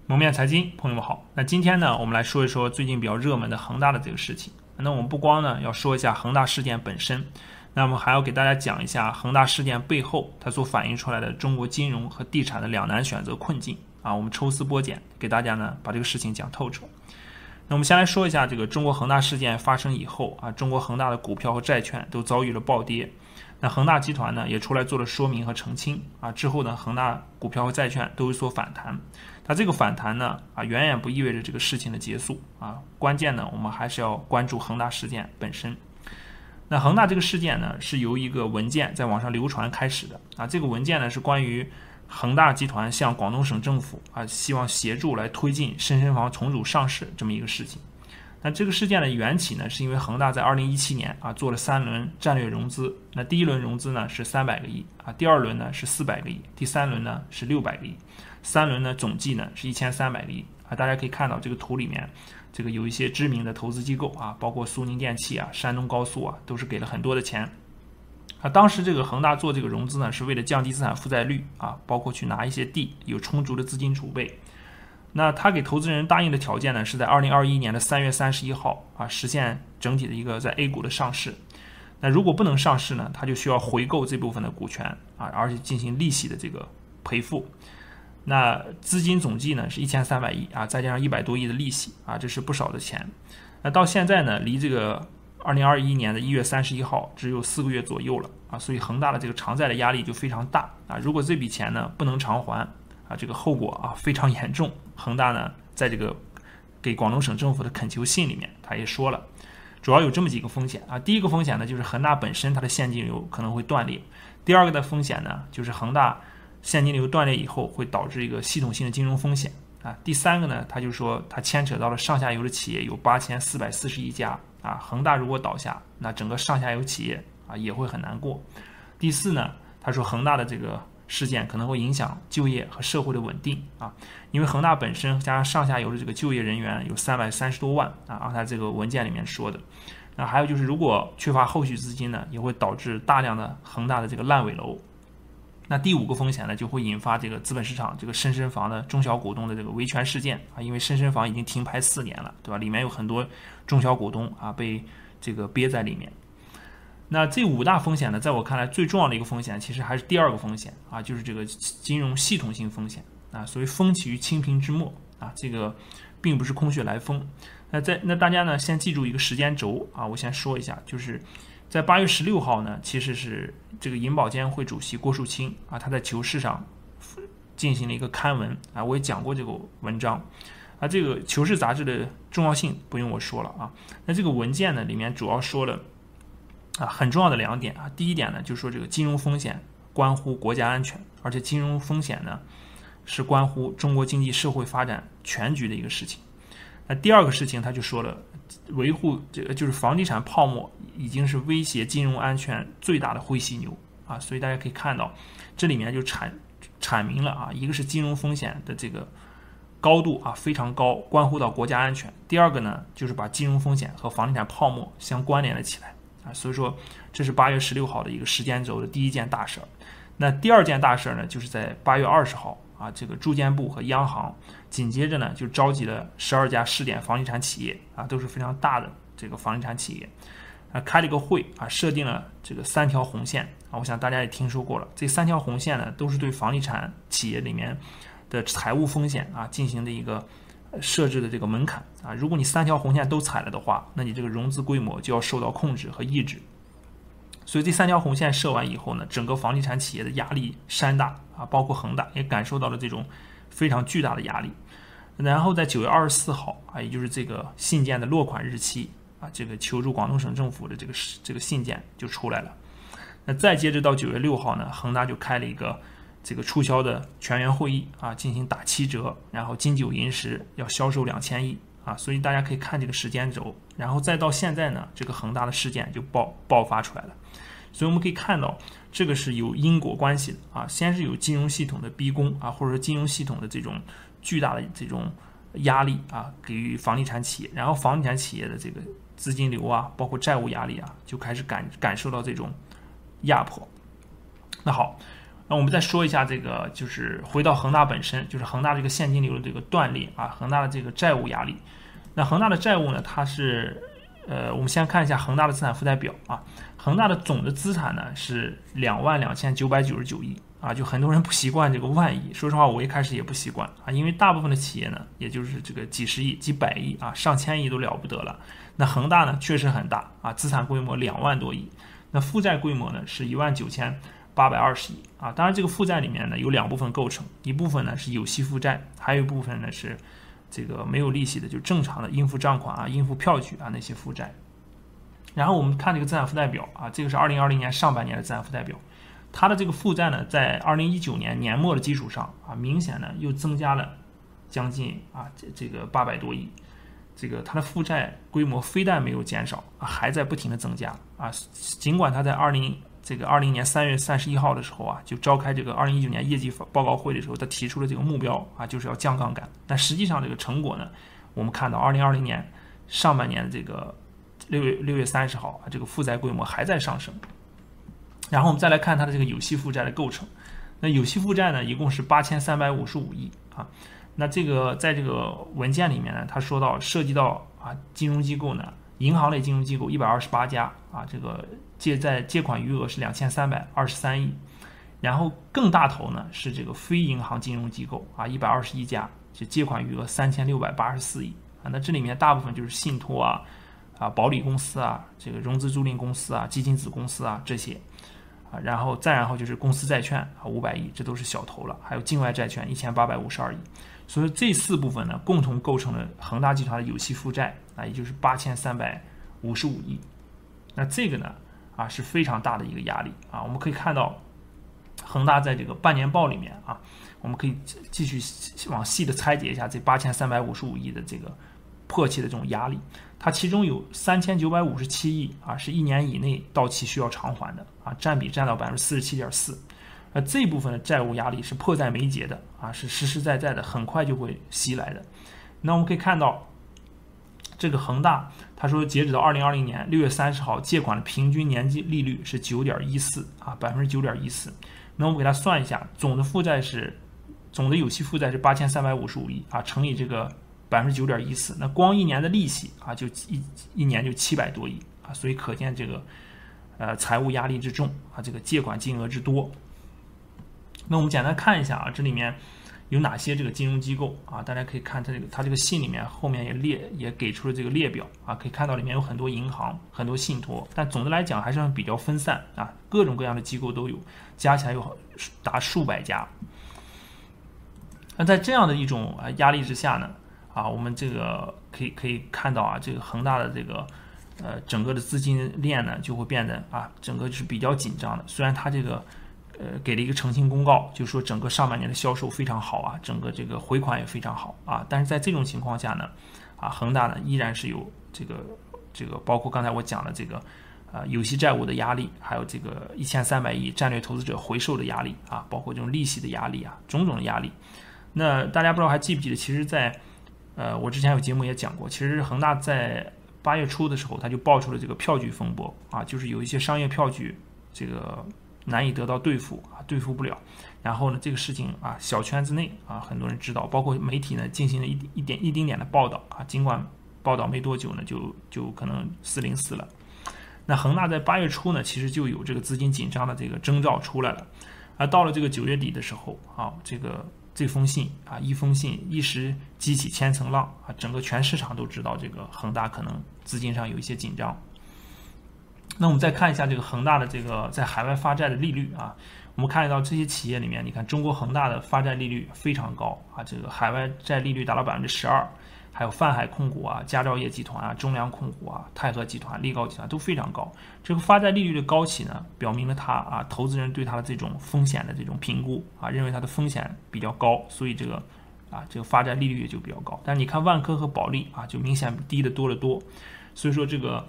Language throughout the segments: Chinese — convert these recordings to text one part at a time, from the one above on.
蒙面财经，朋友们好。那今天呢，我们来说一说最近比较热门的恒大的这个事情。那我们不光呢要说一下恒大事件本身，那么还要给大家讲一下恒大事件背后它所反映出来的中国金融和地产的两难选择困境啊。我们抽丝剥茧，给大家呢把这个事情讲透彻。那我们先来说一下这个中国恒大事件发生以后啊，中国恒大的股票和债券都遭遇了暴跌。那恒大集团呢也出来做了说明和澄清啊，之后呢恒大股票和债券都有所反弹。它这个反弹呢远远不意味着这个事情的结束啊，关键呢我们还是要关注恒大事件本身。那恒大这个事件呢是由一个文件在网上流传开始的啊，这个文件呢是关于恒大集团向广东省政府希望协助来推进深深房重组上市这么一个事情。那这个事件的缘起呢，是因为恒大在2017年做了3轮战略融资。那第一轮融资呢是300个亿啊，第二轮呢是400个亿，第三轮呢是600个亿，3轮呢总计呢是1300个亿啊。大家可以看到这个图里面，这个有一些知名的投资机构啊，包括苏宁电器啊、山东高速啊，都是给了很多的钱啊。当时这个恒大做这个融资呢，是为了降低资产负债率啊，包括去拿一些地，有充足的资金储备。那他给投资人答应的条件呢，是在2021年的3月31号实现整体的一个在 A 股的上市。那如果不能上市呢，他就需要回购这部分的股权而且进行利息的这个赔付。那资金总计呢是1300亿再加上100多亿的利息这是不少的钱。那到现在呢，离这个2021年的1月31号只有4个月左右了所以恒大的这个偿债的压力就非常大如果这笔钱呢不能偿还这个后果非常严重。恒大呢在这个给广东省政府的恳求信里面，他也说了，主要有这么几个风险第一个风险呢就是恒大本身它的现金流可能会断裂。第二个的风险呢就是恒大现金流断裂以后会导致一个系统性的金融风险第三个呢，他就说他牵扯到了上下游的企业有8441家恒大如果倒下，那整个上下游企业也会很难过。第四呢，他说恒大的这个事件可能会影响就业和社会的稳定因为恒大本身加上上下游的这个就业人员有330多万按他这个文件里面说的。那还有就是如果缺乏后续资金呢，也会导致大量的恒大的这个烂尾楼。那第五个风险呢，就会引发这个资本市场这个深深房的中小股东的这个维权事件因为深深房已经停牌4年了，对吧？里面有很多中小股东被这个憋在里面。那这5大风险呢，在我看来最重要的一个风险其实还是第二个风险就是这个金融系统性风险所谓风起于青萍之末这个并不是空穴来风。那大家呢先记住一个时间轴我先说一下，就是在8月16号呢，其实是这个银保监会主席郭树清他在求是上进行了一个刊文我也讲过这个文章这个求是杂志的重要性不用我说了那这个文件呢里面主要说了很重要的2点第一点呢，就是说这个金融风险关乎国家安全，而且金融风险呢是关乎中国经济社会发展全局的一个事情。那第二个事情他就说了，维护这个就是房地产泡沫已经是威胁金融安全最大的灰犀牛所以大家可以看到这里面就阐明了一个是金融风险的这个高度非常高，关乎到国家安全。第二个呢，就是把金融风险和房地产泡沫相关联了起来所以说这是8月16号的一个时间轴的第一件大事。那第二件大事呢，就是在8月20号这个住建部和央行紧接着呢就召集了12家试点房地产企业都是非常大的这个房地产企业开了一个会设定了这个3条红线我想大家也听说过了。这3条红线呢都是对房地产企业里面的财务风险进行的一个设置的这个门槛如果你3条红线都踩了的话，那你这个融资规模就要受到控制和抑制。所以这3条红线设完以后呢，整个房地产企业的压力山大包括恒大也感受到了这种非常巨大的压力。然后在9月24号也就是这个信件的落款日期这个求助广东省政府的这个信件就出来了。那再接着到9月6号呢，恒大就开了一个这个促销的全员会议进行打7折，然后金九银十要销售2000亿所以大家可以看这个时间轴。然后再到现在呢，这个恒大的事件就爆发出来了。所以我们可以看到这个是有因果关系的先是有金融系统的逼宫或者说金融系统的这种巨大的这种压力给予房地产企业，然后房地产企业的这个资金流包括债务压力就开始感受到这种压迫。那好，那我们再说一下这个，就是回到恒大本身，就是恒大这个现金流的这个断裂啊，恒大的这个债务压力。那恒大的债务呢，它是我们先看一下恒大的资产负债表啊，恒大的总的资产呢是22999亿啊，就很多人不习惯这个万亿，说实话我一开始也不习惯啊，因为大部分的企业呢，也就是这个几十亿、几百亿啊、上千亿都了不得了。那恒大呢确实很大啊，资产规模2万多亿，那负债规模呢是19820亿啊。当然这个负债里面呢有2部分构成，一部分呢是有息负债，还有一部分呢是这个没有利息的，就正常的应付账款啊、应付票据啊那些负债。然后我们看这个资产负债表啊，这个是2020年上半年的资产负债表，它的这个负债呢，在2019年年末的基础上啊，明显呢又增加了将近这个800多亿，这个它的负债规模非但没有减少啊，还在不停的增加啊。尽管它在20年3月31号的时候啊，就召开这个2019年业绩报告会的时候，他提出了这个目标啊，就是要降杠杆。但实际上这个成果呢，我们看到2020年上半年的这个6月30号啊，这个负债规模还在上升。然后我们再来看它的这个有息负债的构成，那有息负债呢，一共是8355亿啊。那这个在这个文件里面呢，他说到涉及到金融机构呢，银行类金融机构128家啊，这个借款余额是2323亿，然后更大头呢是这个非银行金融机构啊121家，就借款余额3684亿啊。那这里面大部分就是信托保理公司啊，这个融资租赁公司啊、基金子公司啊这些。然后就是公司债券500亿，这都是小头了，还有境外债券1852亿，所以这4部分呢，共同构成了恒大集团的有息负债也就是8355亿。那这个呢是非常大的一个压力啊。我们可以看到，恒大在这个半年报里面啊，我们可以继续往细的拆解一下这8355亿的这个迫切的这种压力。它其中有3957亿是1年以内到期需要偿还的占比占到47.4%。这部分的债务压力是迫在眉睫的是实实在在的，很快就会袭来的。那我们可以看到，这个恒大他说，截止到2020年6月30号，借款的平均年利率是9.14%啊，9.14%。那我们给它算一下，总的有息负债是8355亿乘以这个9.14%，那光1年的利息就一年就700多亿所以可见这个财务压力之重这个借款金额之多。那我们简单看一下这里面有哪些这个金融机构大家可以看它这个信里面后面也给出了这个列表可以看到里面有很多银行、很多信托，但总的来讲还是比较分散各种各样的机构都有，加起来有达数百家。那在这样的一种压力之下呢，我们这个可以看到这个恒大的这个整个的资金链呢就会变得整个是比较紧张的。虽然它这个给了一个澄清公告，就是说整个上半年的销售非常好整个这个回款也非常好但是在这种情况下呢恒大呢依然是有这个包括刚才我讲的这个有息债务的压力，还有这个1300亿战略投资者回售的压力包括这种利息的压力种种的压力。那大家不知道还记不记得，其实在我之前有节目也讲过，其实恒大在8月初的时候，他就爆出了这个票据风波就是有一些商业票据这个难以得到兑付兑付不了。然后呢，这个事情小圈子内很多人知道，包括媒体呢进行了一丁点的报道尽管报道没多久呢，就可能404了。那恒大在8月初呢，其实就有这个资金紧张的这个征兆出来了到了这个9月底的时候这封信一封信一时激起千层浪整个全市场都知道这个恒大可能资金上有一些紧张。那我们再看一下这个恒大的这个在海外发债的利率我们看到这些企业里面，你看中国恒大的发债利率非常高这个海外债利率达到12%，还有泛海控股佳兆业集团中粮控股泰禾集团、力高集团都非常高。这个发债利率的高企呢，表明了它投资人对它的这种风险的这种评估认为它的风险比较高，所以这个发债利率也就比较高。但是你看万科和保利就明显低得多得多。所以说这个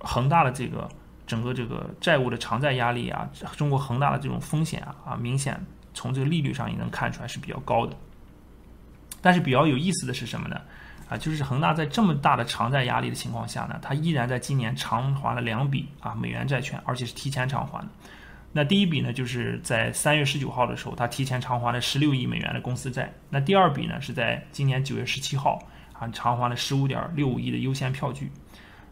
恒大的这个整个这个债务的偿债压力中国恒大的这种风险明显从这个利率上也能看出来是比较高的。但是比较有意思的是什么呢？就是恒大在这么大的偿债压力的情况下呢，它依然在今年偿还了2笔美元债券，而且是提前偿还的。那第一笔呢，就是在3月19号的时候，他提前偿还了16亿美元的公司债。那第二笔呢，是在今年9月17号偿还了15.65亿的优先票据。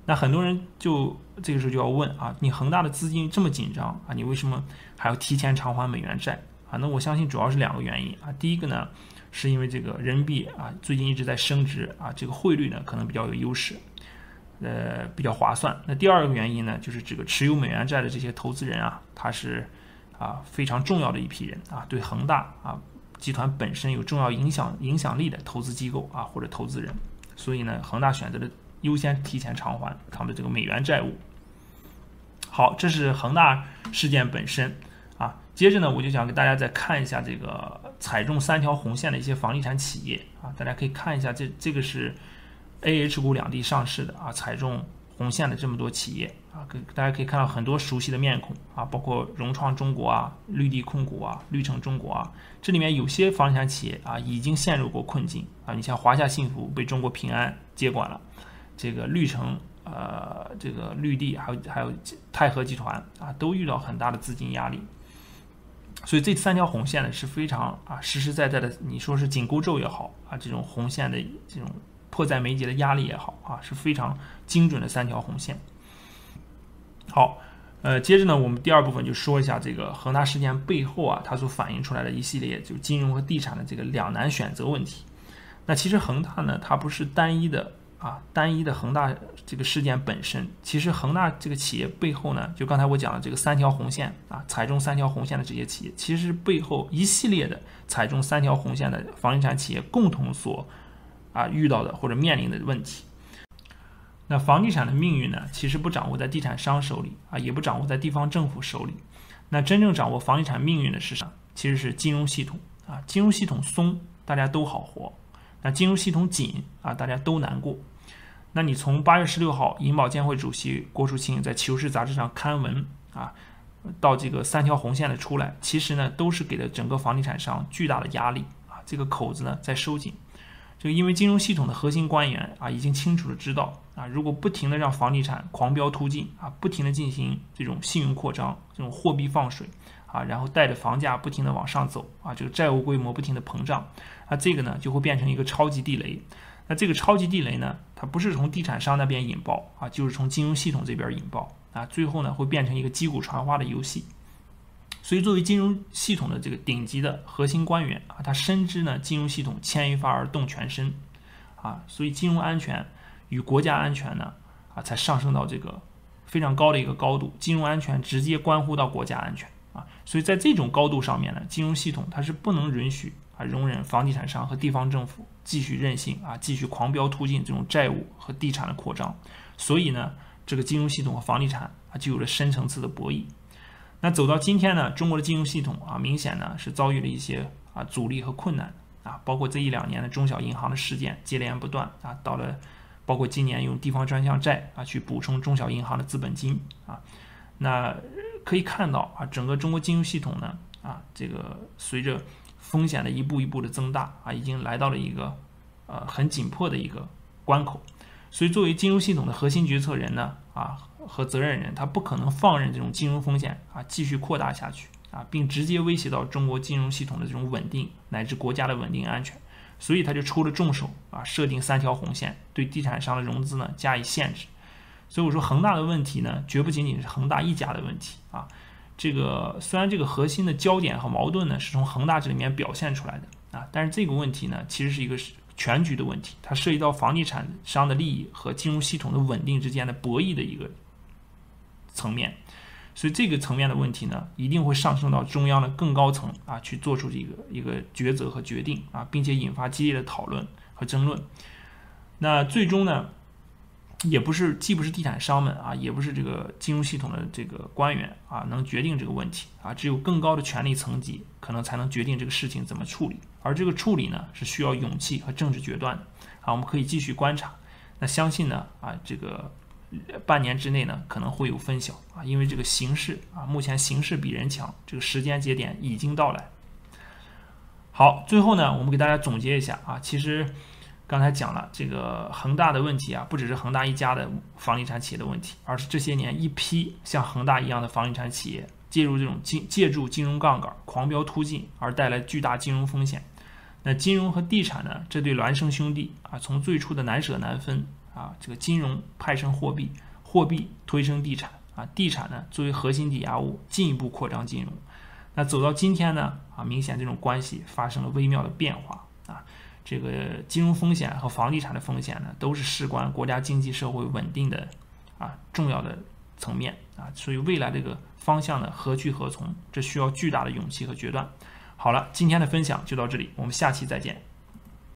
那很多人就这个时候就要问你恒大的资金这么紧张你为什么还要提前偿还美元债那我相信主要是2个原因第一个呢，是因为这个人民币最近一直在升值这个汇率呢可能比较有优势，比较划算。那第二个原因呢，就是这个持有美元债的这些投资人他是非常重要的一批人对恒大集团本身有重要影响力的投资机构或者投资人，所以呢，恒大选择了优先提前偿还他们的这个美元债务。好，这是恒大事件本身接着呢，我就想给大家再看一下这个踩中3条红线的一些房地产企业大家可以看一下，这个是 AH 股两地上市的踩中红线的这么多企业大家可以看到很多熟悉的面孔包括融创中国绿地控股绿城中国这里面有些房地产企业已经陷入过困境你像华夏幸福被中国平安接管了，这个绿城这个绿地还有泰禾集团都遇到很大的资金压力。所以这3条红线呢是非常实实在在的，你说是紧箍咒也好这种红线的这种迫在眉睫的压力也好是非常精准的3条红线。好，接着呢，我们第二部分就说一下这个恒大事件背后它所反映出来的一系列就金融和地产的这个两难选择问题。那其实恒大呢，它不是单一的恒大这个事件本身，其实恒大这个企业背后呢，就刚才我讲的这个3条红线踩中3条红线的这些企业，其实背后一系列的踩中3条红线的房地产企业共同所遇到的或者面临的问题。那房地产的命运呢，其实不掌握在地产商手里也不掌握在地方政府手里。那真正掌握房地产命运的是啥？其实是金融系统金融系统松，大家都好活；那金融系统紧大家都难过。那你从8月16号银保监会主席郭树清在《求是》杂志上刊文到这个3条红线的出来，其实呢都是给了整个房地产商巨大的压力这个口子呢在收紧。这个因为金融系统的核心官员已经清楚的知道如果不停的让房地产狂飙突进不停的进行这种信用扩张，这种货币放水然后带着房价不停的往上走这个债务规模不停的膨胀这个呢就会变成一个超级地雷。那这个超级地雷呢，它不是从地产商那边引爆就是从金融系统这边引爆最后呢会变成一个击鼓传花的游戏。所以作为金融系统的这个顶级的核心官员他深知呢金融系统牵一发而动全身所以金融安全与国家安全呢才上升到这个非常高的一个高度，金融安全直接关乎到国家安全所以在这种高度上面呢，金融系统它是不能允许容忍房地产商和地方政府继续任性继续狂飙突进这种债务和地产的扩张。所以呢，这个金融系统和房地产就有了深层次的博弈。那走到今天呢，中国的金融系统明显呢是遭遇了一些阻力和困难包括这1-2年的中小银行的事件接连不断到了包括今年用地方专项债去补充中小银行的资本金那可以看到整个中国金融系统呢这个随着风险的一步一步的增大已经来到了一个很紧迫的一个关口。所以作为金融系统的核心决策人呢和责任人，他不可能放任这种金融风险继续扩大下去并直接威胁到中国金融系统的这种稳定乃至国家的稳定安全。所以他就出了重手设定3条红线，对地产商的融资呢加以限制。所以我说恒大的问题呢，绝不仅仅是恒大一家的问题这个虽然这个核心的焦点和矛盾呢是从恒大这里面表现出来的但是这个问题呢其实是一个全局的问题，它涉及到房地产商的利益和金融系统的稳定之间的博弈的一个层面。所以这个层面的问题呢，一定会上升到中央的更高层去做出一个抉择和决定并且引发激烈的讨论和争论。那最终呢，既不是地产商们也不是这个金融系统的这个官员能决定这个问题只有更高的权力层级可能才能决定这个事情怎么处理。而这个处理呢，是需要勇气和政治决断的我们可以继续观察。那相信呢这个半年之内呢可能会有分晓因为这个形势目前形势比人强，这个时间节点已经到来。好，最后呢我们给大家总结一下其实刚才讲了这个恒大的问题不只是恒大一家的房地产企业的问题，而是这些年一批像恒大一样的房地产企业借助金融杠杆狂飙突进而带来巨大金融风险。那金融和地产呢，这对孪生兄弟啊，从最初的难舍难分啊，这个金融派生货币，货币推升地产啊，地产呢作为核心抵押物进一步扩张金融。那走到今天呢啊，明显这种关系发生了微妙的变化啊。这个金融风险和房地产的风险呢，都是事关国家经济社会稳定的重要的层面啊。所以未来这个方向呢，何去何从，这需要巨大的勇气和决断。好了，今天的分享就到这里，我们下期再见。